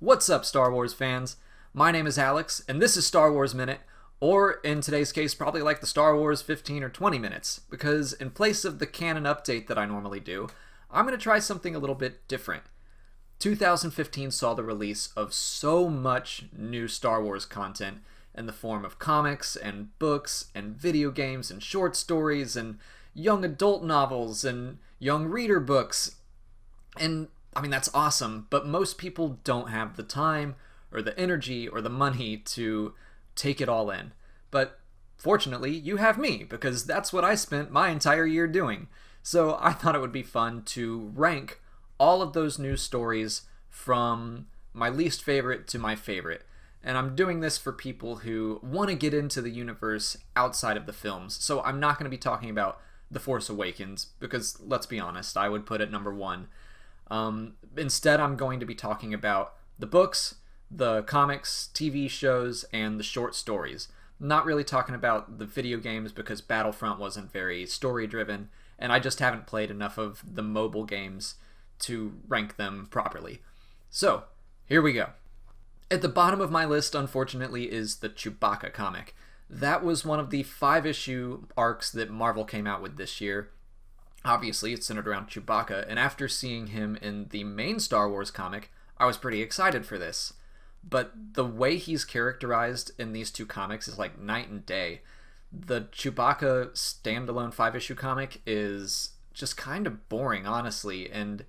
What's up, Star Wars fans? My name is Alex, and this is Star Wars Minute, or in today's case, probably like the Star Wars 15 or 20 minutes, because in place of the canon update that I normally do, I'm going to try something a little bit different. 2015 saw the release of so much new Star Wars content in the form of comics and books and video games and short stories and young adult novels and young reader books. And I mean, that's awesome, but most people don't have the time or the energy or the money to take it all in. But fortunately, you have me, because that's what I spent my entire year doing. So I thought it would be fun to rank all of those news stories from my least favorite to my favorite. And I'm doing this for people who want to get into the universe outside of the films. So I'm not going to be talking about The Force Awakens, because let's be honest, I would put it number one. Instead, I'm going to be talking about the books, the comics, TV shows, and the short stories. Not really talking about the video games, because Battlefront wasn't very story-driven, and I just haven't played enough of the mobile games to rank them properly. So, here we go. At the bottom of my list, unfortunately, is the Chewbacca comic. That was one of the 5-issue arcs that Marvel came out with this year. Obviously, it's centered around Chewbacca, and after seeing him in the main Star Wars comic, I was pretty excited for this. But the way he's characterized in these two comics is like night and day. The Chewbacca standalone 5-issue comic is just kind of boring, honestly, and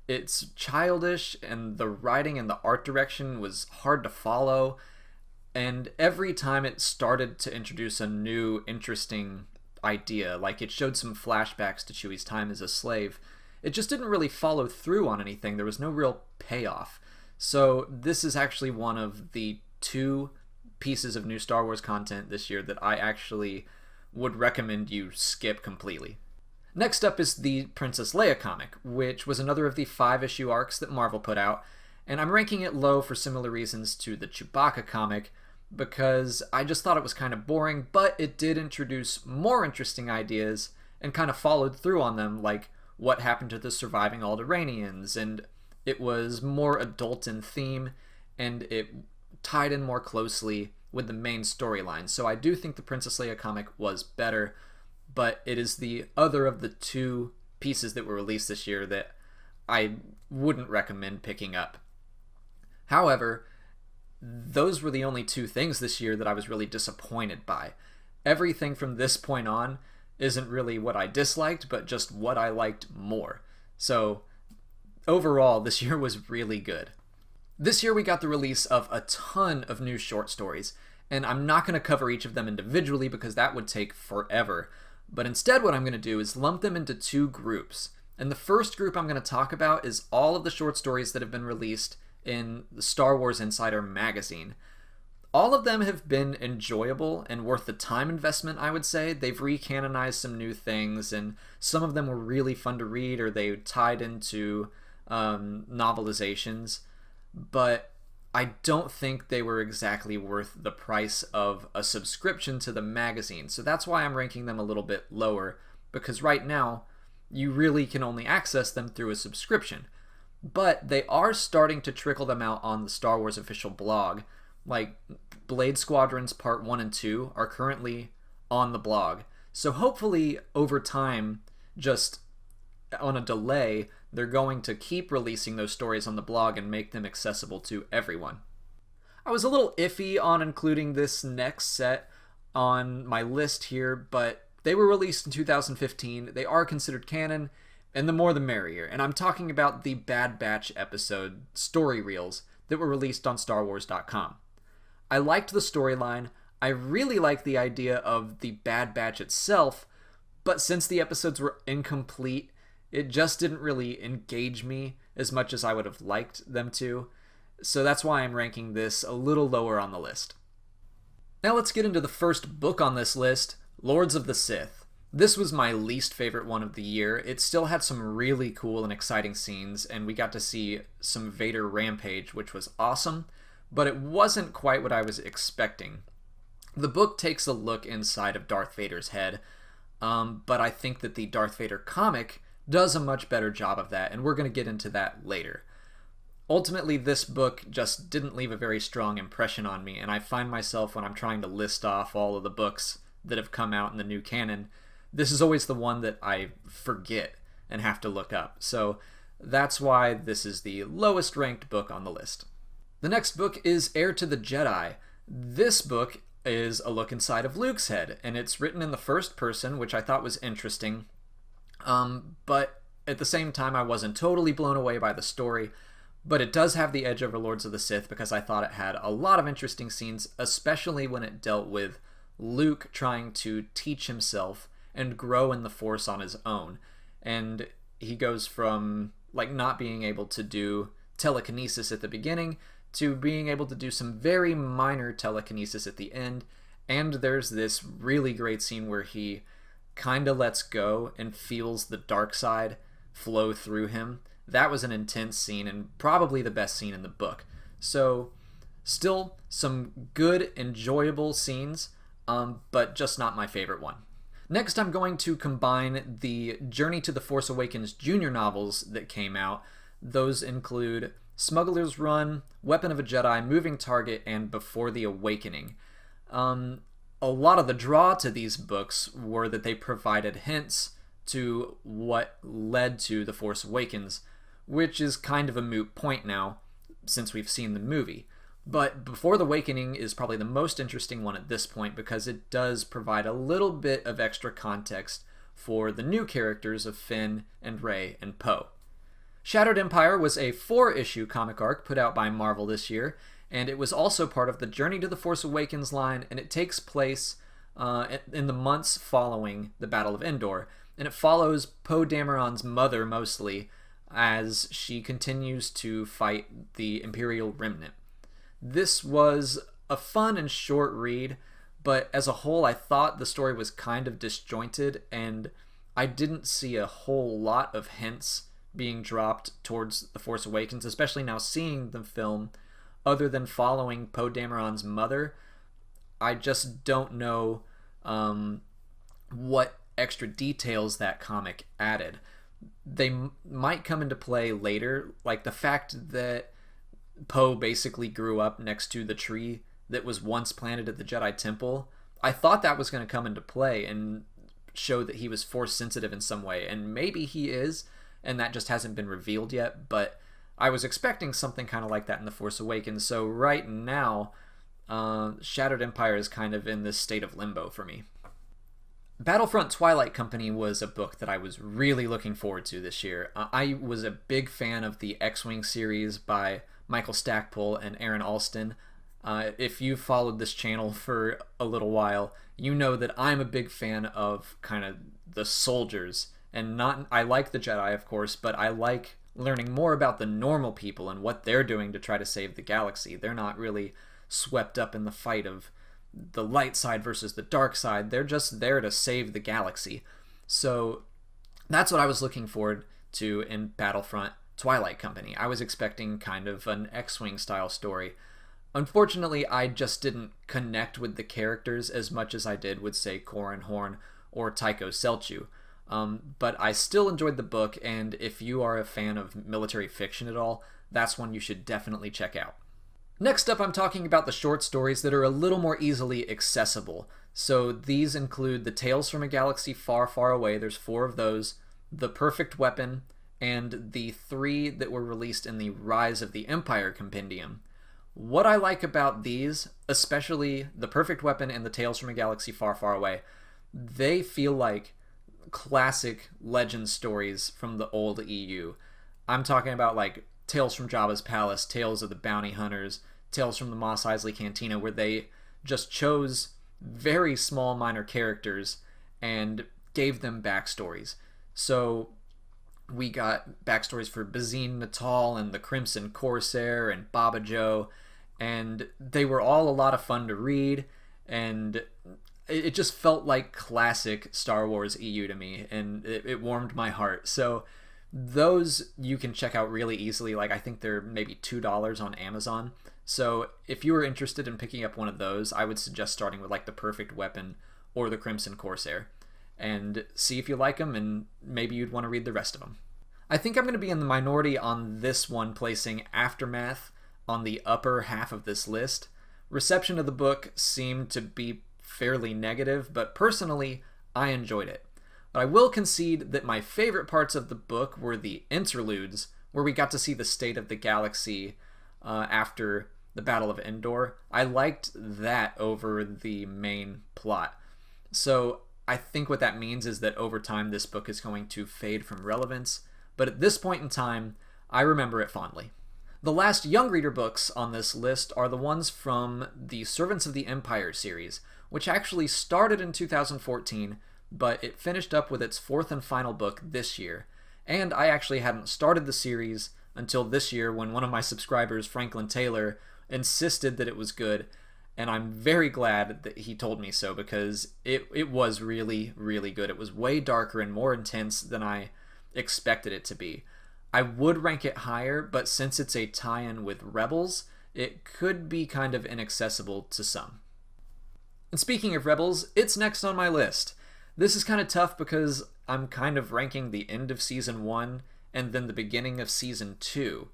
it's childish, and the writing and the art direction was hard to follow, and every time it started to introduce a new, interesting idea, like it showed some flashbacks to Chewie's time as a slave, it just didn't really follow through on anything. There was no real payoff. So this is actually one of the 2 pieces of new Star Wars content this year that I actually would recommend you skip completely. Next up is the Princess Leia comic, which was another of the 5-issue arcs that Marvel put out, and I'm ranking it low for similar reasons to the Chewbacca comic, because I just thought it was kind of boring, but it did introduce more interesting ideas and kind of followed through on them, like what happened to the surviving Alderaanians, and it was more adult in theme, and it tied in more closely with the main storyline. So I do think the Princess Leia comic was better, but it is the other of the 2 pieces that were released this year that I wouldn't recommend picking up. However, those were the only 2 things this year that I was really disappointed by. Everything from this point on isn't really what I disliked, but just what I liked more. So overall, this year was really good. This year we got the release of a ton of new short stories, and I'm not going to cover each of them individually because that would take forever. But instead what I'm going to do is lump them into 2 groups. And the first group I'm going to talk about is all of the short stories that have been released in the Star Wars Insider magazine. All of them have been enjoyable and worth the time investment, I would say. They've recanonized some new things, and some of them were really fun to read, or they tied into novelizations. But I don't think they were exactly worth the price of a subscription to the magazine. So that's why I'm ranking them a little bit lower, because right now you really can only access them through a subscription. But they are starting to trickle them out on the Star Wars official blog. Like Blade Squadrons Part 1 and 2 are currently on the blog. So hopefully over time, just on a delay, they're going to keep releasing those stories on the blog and make them accessible to everyone. I was a little iffy on including this next set on my list here, but they were released in 2015. They are considered canon, and the more the merrier. And I'm talking about the Bad Batch episode story reels that were released on StarWars.com. I liked the storyline. I really liked the idea of the Bad Batch itself, but since the episodes were incomplete, it just didn't really engage me as much as I would have liked them to. So that's why I'm ranking this a little lower on the list. Now let's get into the first book on this list, Lords of the Sith. This was my least favorite one of the year. It still had some really cool and exciting scenes, and we got to see some Vader rampage, which was awesome, but it wasn't quite what I was expecting. The book takes a look inside of Darth Vader's head, but I think that the Darth Vader comic does a much better job of that, and we're going to get into that later. Ultimately, this book just didn't leave a very strong impression on me, and I find myself when I'm trying to list off all of the books that have come out in the new canon, this is always the one that I forget and have to look up. So that's why this is the lowest ranked book on the list. The next book is Heir to the Jedi. This book is a look inside of Luke's head, and it's written in the first person, which I thought was interesting. But at the same time, I wasn't totally blown away by the story. But it does have the edge over Lords of the Sith because I thought it had a lot of interesting scenes, especially when it dealt with Luke trying to teach himself and grow in the Force on his own. And he goes from like not being able to do telekinesis at the beginning to being able to do some very minor telekinesis at the end. And there's this really great scene where he kind of lets go and feels the dark side flow through him. That was an intense scene and probably the best scene in the book. So still some good, enjoyable scenes, but just not my favorite one. Next, I'm going to combine the Journey to the Force Awakens junior novels that came out. Those include Smuggler's Run, Weapon of a Jedi, Moving Target, and Before the Awakening. A lot of the draw to these books were that they provided hints to what led to The Force Awakens, which is kind of a moot point now since we've seen the movie. But Before the Awakening is probably the most interesting one at this point because it does provide a little bit of extra context for the new characters of Finn and Rey and Poe. Shattered Empire was a 4-issue comic arc put out by Marvel this year, and it was also part of the Journey to the Force Awakens line, and it takes place in the months following the Battle of Endor, and it follows Poe Dameron's mother mostly as she continues to fight the Imperial Remnant. This was a fun and short read, but as a whole I thought the story was kind of disjointed, and I didn't see a whole lot of hints being dropped towards The Force Awakens, especially now seeing the film. Other than following Poe Dameron's mother, I just don't know what extra details that comic added. They might come into play later, like the fact that Poe basically grew up next to the tree that was once planted at the Jedi Temple. I thought that was going to come into play and show that he was Force sensitive in some way, and maybe he is, and that just hasn't been revealed yet, but I was expecting something kind of like that in The Force Awakens. So right now, Shattered Empire is kind of in this state of limbo for me. Battlefront Twilight Company was a book that I was really looking forward to this year. I was a big fan of the X-Wing series by Michael Stackpole and Aaron Alston. If you've followed this channel for a little while, you know that I'm a big fan of kind of the soldiers. And I like the Jedi, of course, but I like learning more about the normal people and what they're doing to try to save the galaxy. They're not really swept up in the fight of the light side versus the dark side. They're just there to save the galaxy. So that's what I was looking forward to in Battlefront Twilight Company. I was expecting kind of an X-Wing style story. Unfortunately, I just didn't connect with the characters as much as I did with, say, Corran Horn or Tycho Selchu. But I still enjoyed the book, and if you are a fan of military fiction at all, that's one you should definitely check out. Next up, I'm talking about the short stories that are a little more easily accessible. So these include the Tales from a Galaxy Far, Far Away, there's 4 of those, The Perfect Weapon, and the 3 that were released in the Rise of the Empire compendium. What I like about these, especially The Perfect Weapon and the Tales from a Galaxy Far, Far Away, they feel like classic legend stories from the old EU. I'm talking about like Tales from Jabba's Palace, Tales of the Bounty Hunters, Tales from the Mos Eisley Cantina, where they just chose very small minor characters and gave them backstories. So we got backstories for Bazine Natal and the Crimson Corsair and Baba Joe, and they were all a lot of fun to read, and it just felt like classic Star Wars EU to me, and it warmed my heart. So those you can check out really easily. Like I think they're maybe $2 on Amazon. So if you were interested in picking up one of those, I would suggest starting with like The Perfect Weapon or the Crimson Corsair and see if you like them, and maybe you'd want to read the rest of them. I think I'm going to be in the minority on this one, placing Aftermath on the upper half of this list. Reception of the book seemed to be fairly negative, but personally, I enjoyed it. But I will concede that my favorite parts of the book were the interludes, where we got to see the state of the galaxy after the Battle of Endor. I liked that over the main plot. So I think what that means is that over time this book is going to fade from relevance, but at this point in time, I remember it fondly. The last young reader books on this list are the ones from the Servants of the Empire series, which actually started in 2014, but it finished up with its fourth and final book this year. And I actually hadn't started the series until this year when one of my subscribers, Franklin Taylor, insisted that it was good, and I'm very glad that he told me so, because it was really, really good. It was way darker and more intense than I expected it to be. I would rank it higher, but since it's a tie-in with Rebels, it could be kind of inaccessible to some. And speaking of Rebels, it's next on my list. This is kind of tough because I'm kind of ranking the end of Season 1 and then the beginning of Season 2.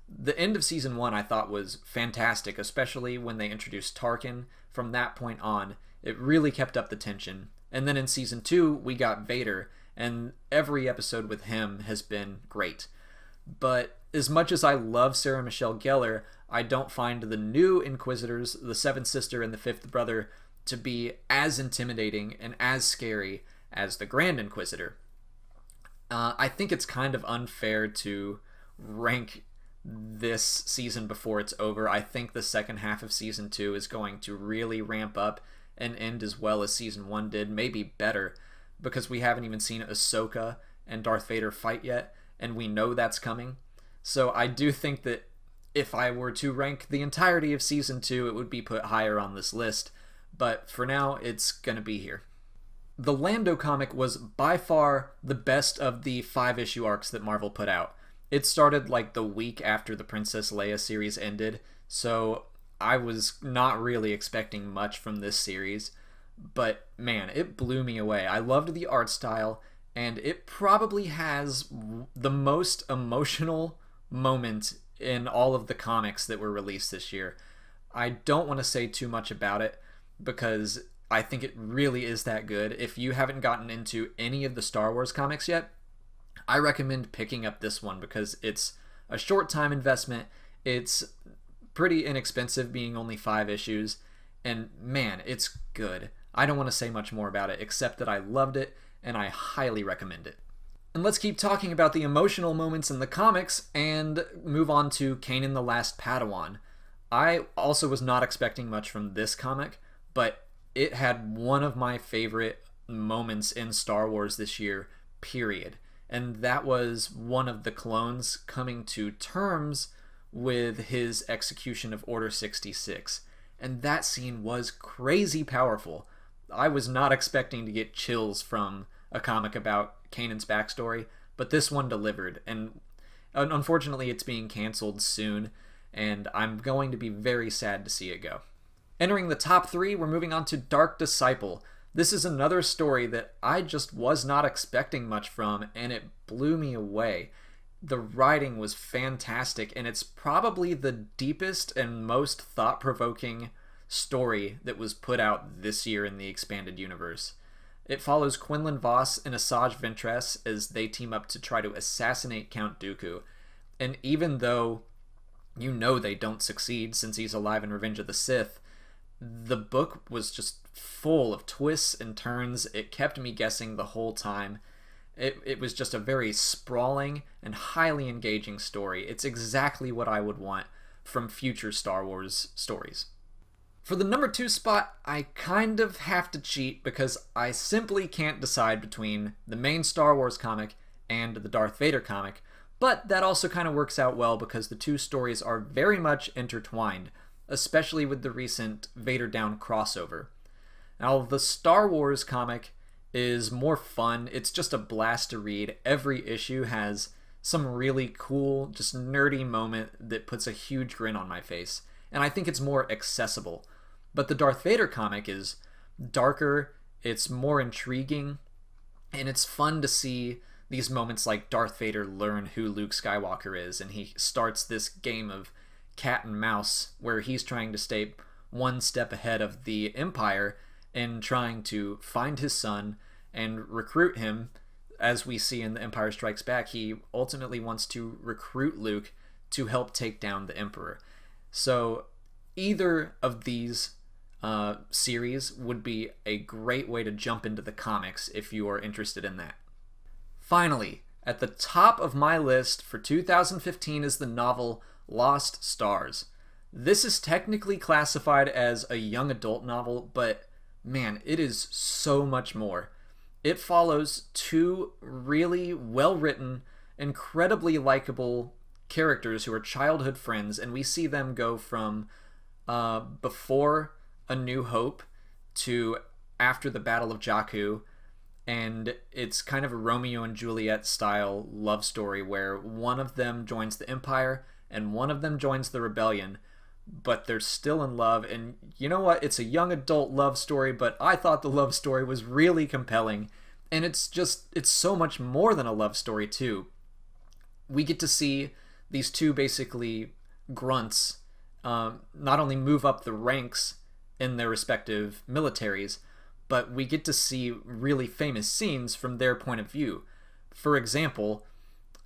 The end of Season 1 I thought was fantastic, especially when they introduced Tarkin. From that point on, it really kept up the tension. And then in Season 2, we got Vader, and every episode with him has been great. But as much as I love Sarah Michelle Gellar, I don't find the new Inquisitors, the Seventh Sister and the Fifth Brother, to be as intimidating and as scary as the Grand Inquisitor. I think it's kind of unfair to rank this season before it's over. I think the second half of Season 2 is going to really ramp up and end as well as Season 1 did, maybe better, because we haven't even seen Ahsoka and Darth Vader fight yet, and we know that's coming. So I do think that if I were to rank the entirety of Season 2, it would be put higher on this list, but for now, it's gonna be here. The Lando comic was by far the best of the 5-issue arcs that Marvel put out. It started like the week after the Princess Leia series ended, so I was not really expecting much from this series, but man, it blew me away. I loved the art style, and it probably has the most emotional moment in all of the comics that were released this year. I don't want to say too much about it because I think it really is that good. If you haven't gotten into any of the Star Wars comics yet, I recommend picking up this one because it's a short time investment. It's pretty inexpensive, being only 5 issues, and man, it's good. I don't want to say much more about it except that I loved it and I highly recommend it. And let's keep talking about the emotional moments in the comics and move on to Kanan the Last Padawan. I also was not expecting much from this comic, but it had one of my favorite moments in Star Wars this year, period. And that was one of the clones coming to terms with his execution of Order 66. And that scene was crazy powerful. I was not expecting to get chills from a comic about Kanan's backstory, but this one delivered. And unfortunately, it's being canceled soon, and I'm going to be very sad to see it go. Entering the top 3, we're moving on to Dark Disciple. This is another story that I just was not expecting much from, and it blew me away. The writing was fantastic, and it's probably the deepest and most thought-provoking story that was put out this year in the expanded universe. It follows Quinlan Vos and Asajj Ventress as they team up to try to assassinate Count Dooku. And even though you know they don't succeed since he's alive in Revenge of the Sith, the book was just full of twists and turns. It kept me guessing the whole time. It was just a very sprawling and highly engaging story. It's exactly what I would want from future Star Wars stories. For the number 2 spot, I kind of have to cheat because I simply can't decide between the main Star Wars comic and the Darth Vader comic, but that also kind of works out well because the two stories are very much intertwined, especially with the recent Vader Down crossover. Now, the Star Wars comic is more fun. It's just a blast to read. Every issue has some really cool, just nerdy moment that puts a huge grin on my face, and I think it's more accessible. But the Darth Vader comic is darker, it's more intriguing, and it's fun to see these moments like Darth Vader learn who Luke Skywalker is, and he starts this game of cat and mouse where he's trying to stay one step ahead of the Empire and trying to find his son and recruit him. As we see in The Empire Strikes Back, he ultimately wants to recruit Luke to help take down the Emperor. So either of these series would be a great way to jump into the comics if you are interested in that. Finally, at the top of my list for 2015 is the novel Lost Stars. This is technically classified as a young adult novel, but man, it is so much more. It follows two really well-written, incredibly likable characters who are childhood friends, and we see them go from before A New Hope to after the Battle of Jakku, and it's kind of a Romeo and Juliet style love story where one of them joins the Empire and one of them joins the Rebellion, but they're still in love. And you know what? It's a young adult love story, but I thought the love story was really compelling, and it's so much more than a love story too. We get to see these two basically grunts not only move up the ranks in their respective militaries, but we get to see really famous scenes from their point of view. For example,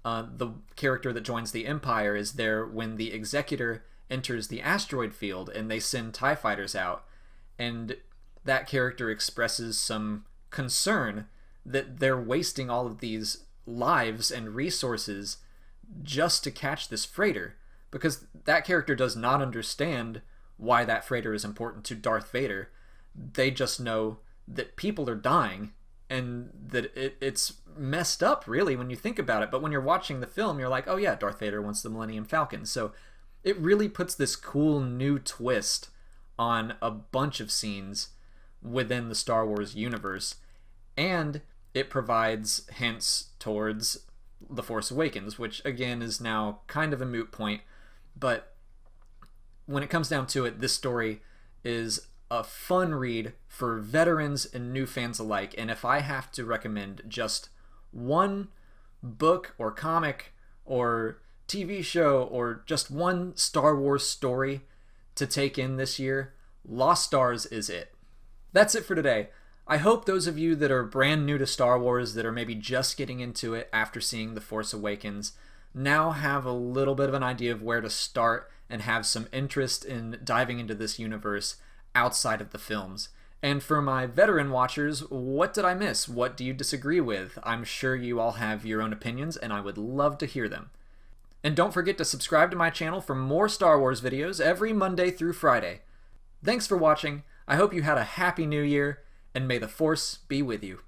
the character that joins the Empire is there when the Executor enters the asteroid field and they send TIE fighters out, and that character expresses some concern that they're wasting all of these lives and resources just to catch this freighter, because that character does not understand why that freighter is important to Darth Vader. They just know that people are dying and that it's messed up, really, when you think about it. But when you're watching the film, you're like, oh yeah, Darth Vader wants the Millennium Falcon. So it really puts this cool new twist on a bunch of scenes within the Star Wars universe, and it provides hints towards The Force Awakens, which again is now kind of a moot point. But when it comes down to it, this story is a fun read for veterans and new fans alike. And if I have to recommend just one book or comic or TV show or just one Star Wars story to take in this year, Lost Stars is it. That's it for today. I hope those of you that are brand new to Star Wars, that are maybe just getting into it after seeing The Force Awakens, now have a little bit of an idea of where to start and have some interest in diving into this universe outside of the films. And for my veteran watchers, what did I miss? What do you disagree with? I'm sure you all have your own opinions, and I would love to hear them. And don't forget to subscribe to my channel for more Star Wars videos every Monday through Friday. Thanks for watching. I hope you had a happy new year, and may the Force be with you.